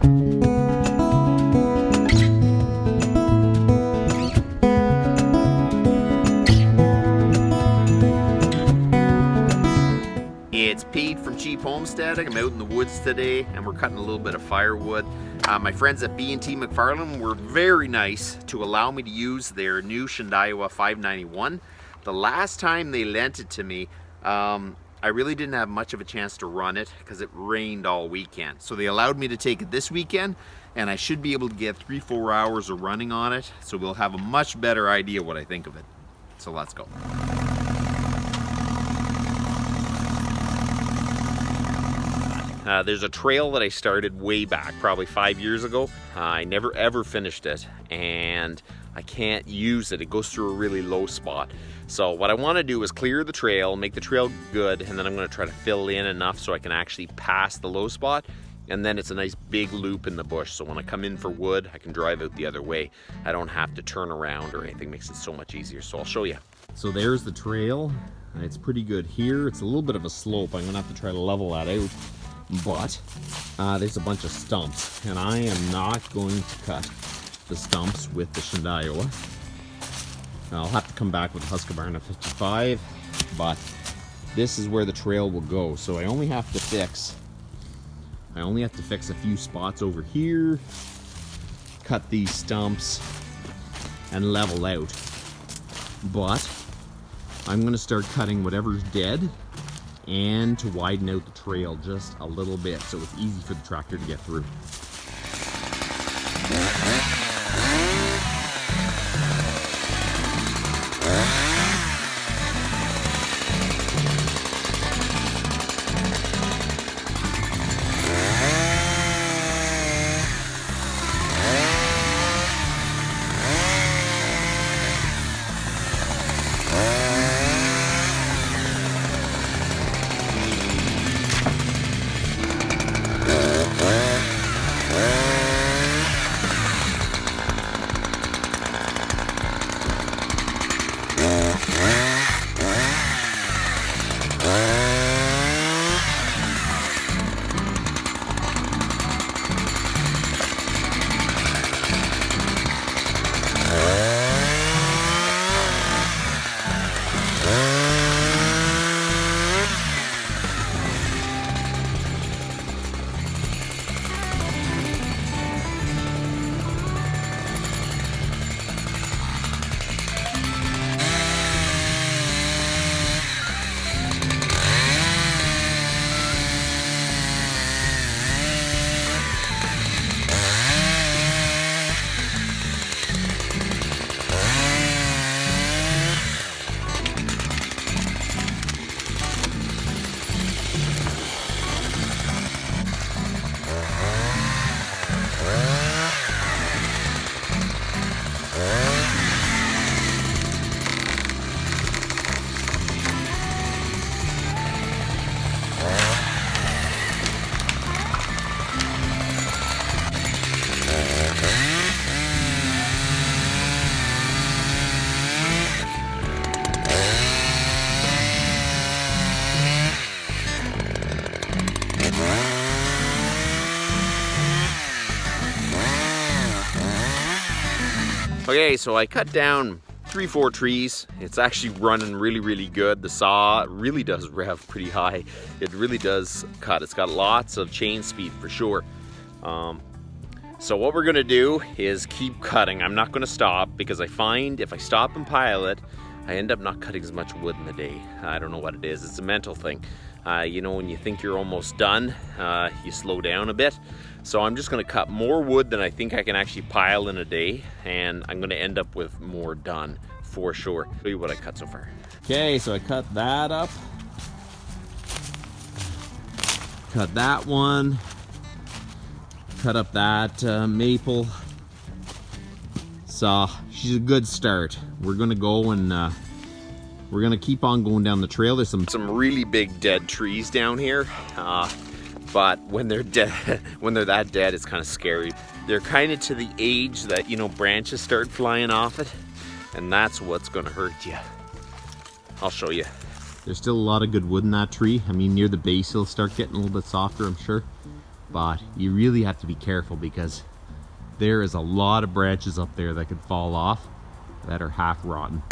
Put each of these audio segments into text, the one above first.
It's Pete from Cheap Homesteading. I'm out in the woods today and we're cutting a little bit of firewood. My friends at B and T MacFarlane were very nice to allow me to use their new Shindaiwa 591. The last time they lent it to me, I really didn't have much of a chance to run it because it rained all weekend. So they allowed me to take it this weekend and I should be able to get 3-4 hours of running on it. So we'll have a much better idea what I think of it. So let's go. There's a trail that I started way back, probably 5 years ago. I never ever finished it and I can't use it. It goes through a really low spot. So what I want to do is clear the trail, make the trail good, and then I'm going to try to fill in enough so I can actually pass the low spot. And then it's a nice big loop in the bush. So when I come in for wood, I can drive out the other way. I don't have to turn around or anything. It makes it so much easier. So I'll show you. So there's the trail. It's pretty good here. It's a little bit of a slope. I'm going to have to try to level that out. But there's a bunch of stumps, and I am not going to cut the stumps with the Shindaiwa. I'll have to come back with a Husqvarna 55, but this is where the trail will go. So I only have to fix a few spots over here, cut these stumps, and level out. But I'm going to start cutting whatever's dead and to widen out the trail just a little bit so it's easy for the tractor to get through. Okay, so I cut down 3-4 trees. It's actually running really good. The saw really does rev pretty high. It really does cut. It's got lots of chain speed for sure. So what we're gonna do is keep cutting. I'm not gonna stop because I find if I stop and pile it, I end up not cutting as much wood in the day. I don't know what it is. It's a mental thing. You know, when you think you're almost done, you slow down a bit. So I'm just gonna cut more wood than I think I can actually pile in a day, and I'm gonna end up with more done for sure. Show you what I cut so far. Okay, so I cut that up. Cut that one. Cut up that maple. So she's a good start. We're gonna go and we're gonna keep on going down the trail. There's some really big dead trees down here. But when they're dead, when they're that dead, it's kind of scary. They're kind of to the age that, you know, branches start flying off it, and that's what's gonna hurt you. I'll show you. There's still a lot of good wood in that tree. I mean, near the base it'll start getting a little bit softer, I'm sure. but you really have to be careful because there is a lot of branches up there that could fall off that are half rotten.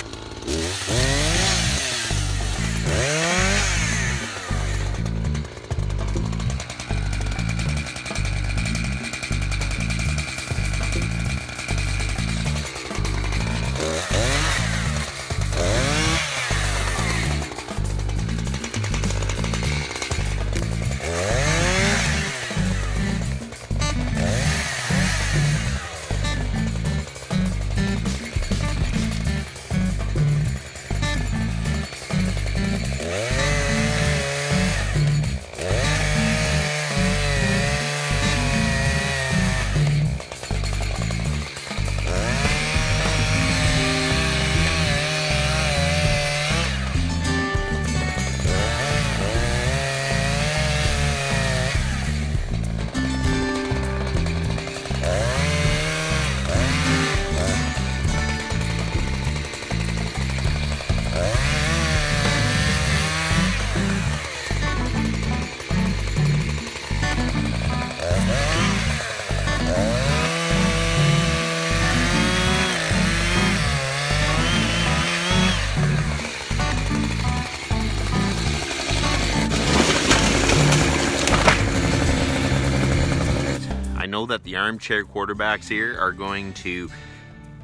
I know that the armchair quarterbacks here are going to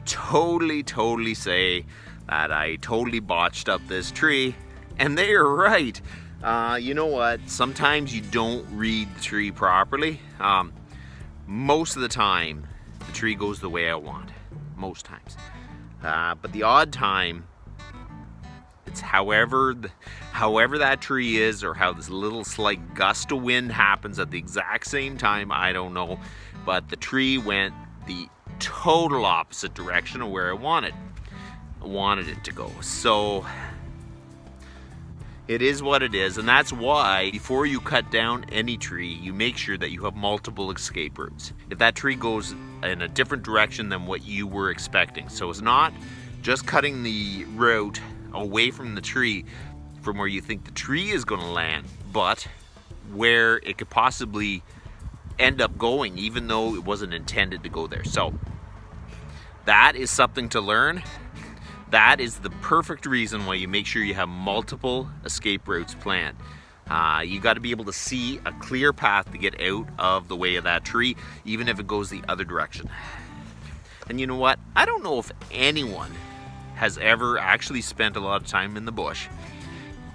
totally say that I totally botched up this tree, and they are right. You know what? Sometimes you don't read the tree properly. Most of the time, the tree goes the way I want. Most times. But the odd time, it's however that tree is, or how this little slight gust of wind happens at the exact same time, I don't know. But the tree went the total opposite direction of where I wanted it to go. So it is what it is, and that's why before you cut down any tree, you make sure that you have multiple escape routes. If that tree goes in a different direction than what you were expecting, so it's not just cutting the route away from the tree from where you think the tree is going to land, but where it could possibly end up going, even though it wasn't intended to go there. So that is something to learn. That is the perfect reason why you make sure you have multiple escape routes planned. You got to be able to see a clear path to get out of the way of that tree, even if it goes the other direction. And you know what? I don't know if anyone has ever actually spent a lot of time in the bush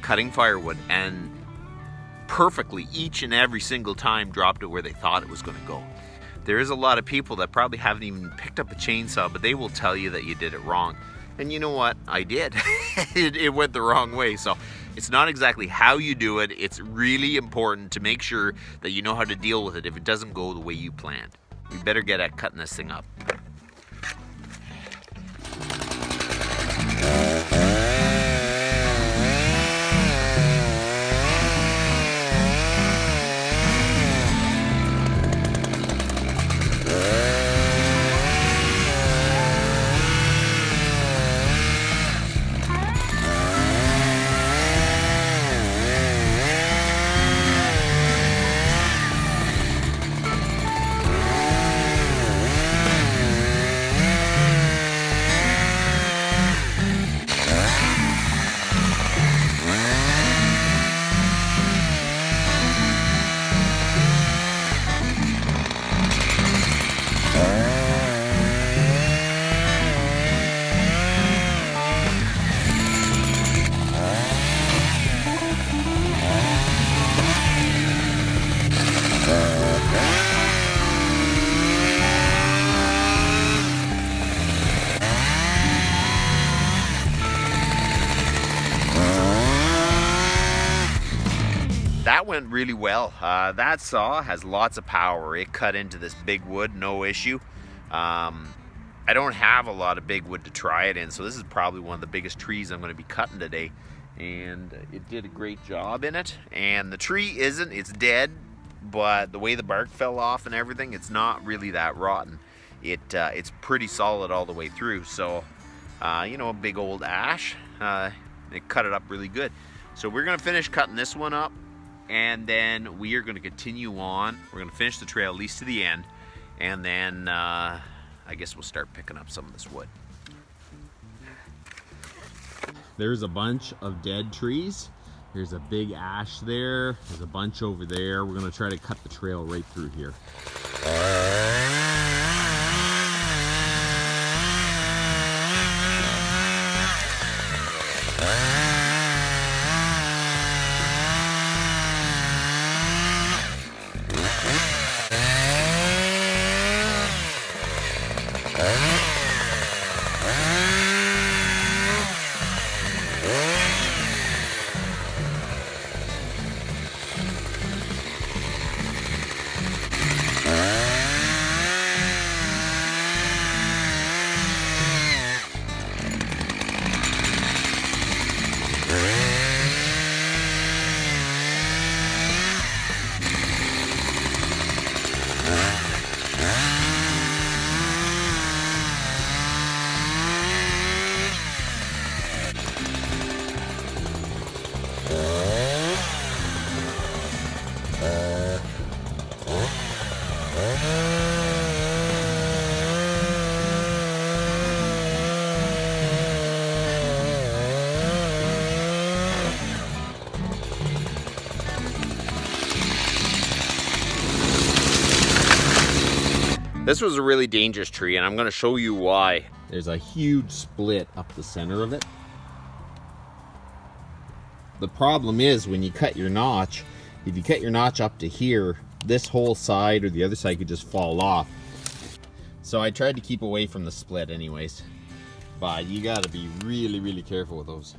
cutting firewood and perfectly each and every single time dropped it where they thought it was going to go. There is a lot of people that probably haven't even picked up a chainsaw, but they will tell you that you did it wrong. And you know what? I did. It went the wrong way. So it's not exactly how you do it. It's really important to make sure that you know how to deal with it if it doesn't go the way you planned. We better get at cutting this thing up. That went really well. That saw has lots of power. It cut into this big wood, no issue. I don't have a lot of big wood to try it in, so this is probably one of the biggest trees I'm going to be cutting today. And it did a great job in it. And the tree it's dead, but the way the bark fell off and everything, it's not really that rotten. It's pretty solid all the way through. So, you know, a big old ash, it cut it up really good. So we're going to finish cutting this one up. and then we are going to continue on. We're going to finish the trail at least to the end, and then I guess we'll start picking up some of this wood. There's a bunch of dead trees. There's a big ash there. There's a bunch over there. We're gonna try to cut the trail right through here. This was a really dangerous tree, and I'm going to show you why. There's a huge split up the center of it. The problem is when you cut your notch, if you cut your notch up to here, this whole side or the other side could just fall off. So I tried to keep away from the split anyways. But you got to be really, really careful with those.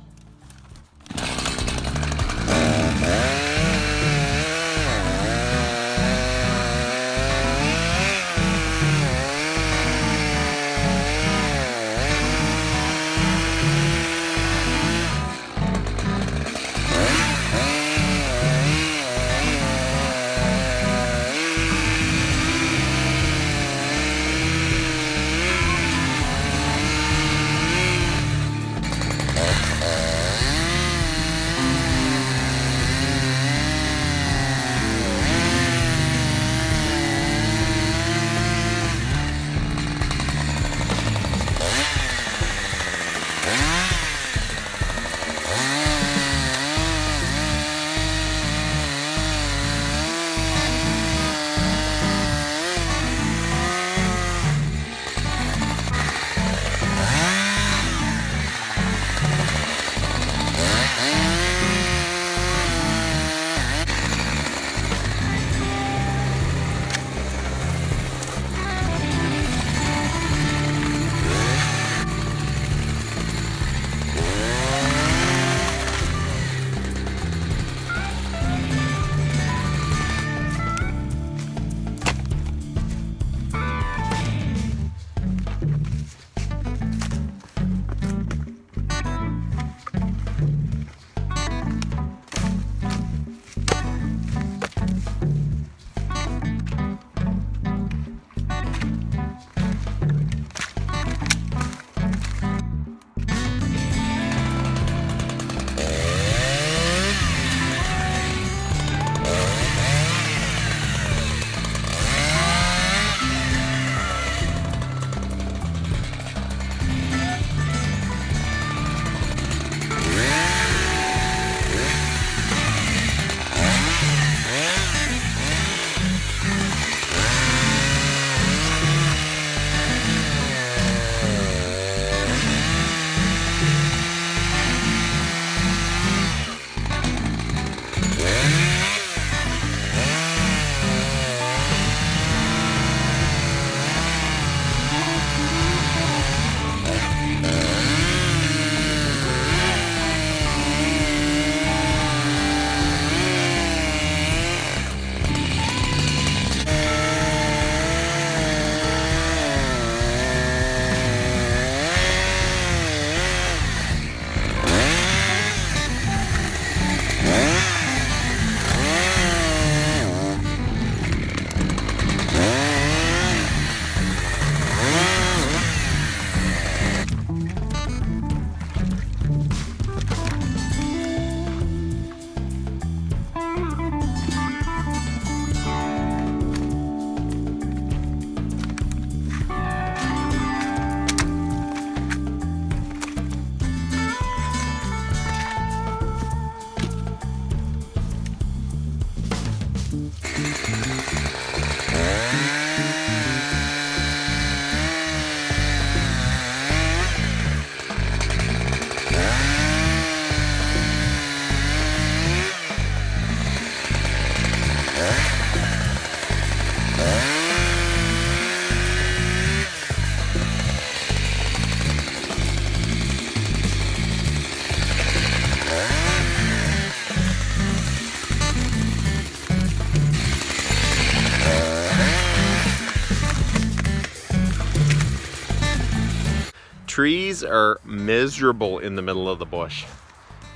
Trees are miserable in the middle of the bush.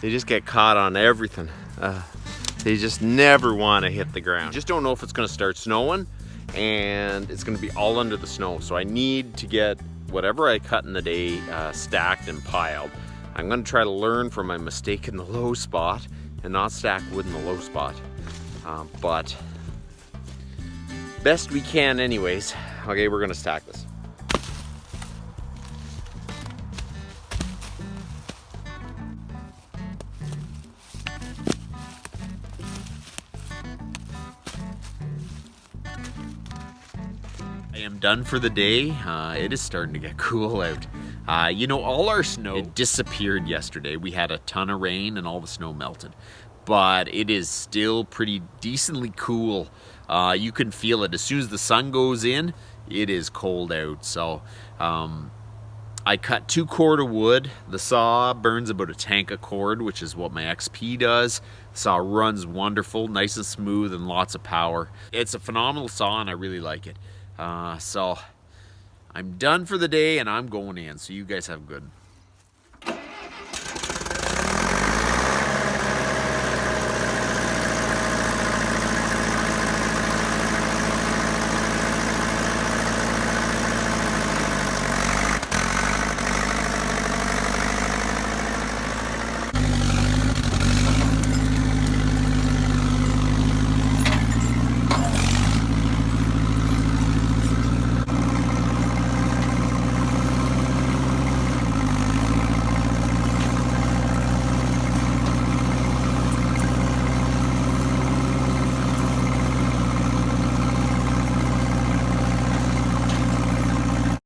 They just get caught on everything. They just never want to hit the ground. Just don't know if it's going to start snowing and it's going to be all under the snow. So I need to get whatever I cut in the day stacked and piled. I'm going to try to learn from my mistake in the low spot and not stack wood in the low spot. But best we can anyways. Okay, we're going to stack this. I am done for the day. It is starting to get cool out. You know, all our snow disappeared yesterday. We had a ton of rain and all the snow melted. But it is still pretty decently cool. You can feel it. As soon as the sun goes in, it is cold out. So I cut 2 cord of wood. The saw burns about a tank of cord, which is what my XP does. The saw runs wonderful, nice and smooth and lots of power. It's a phenomenal saw and I really like it. So I'm done for the day and I'm going in. So you guys have a good one.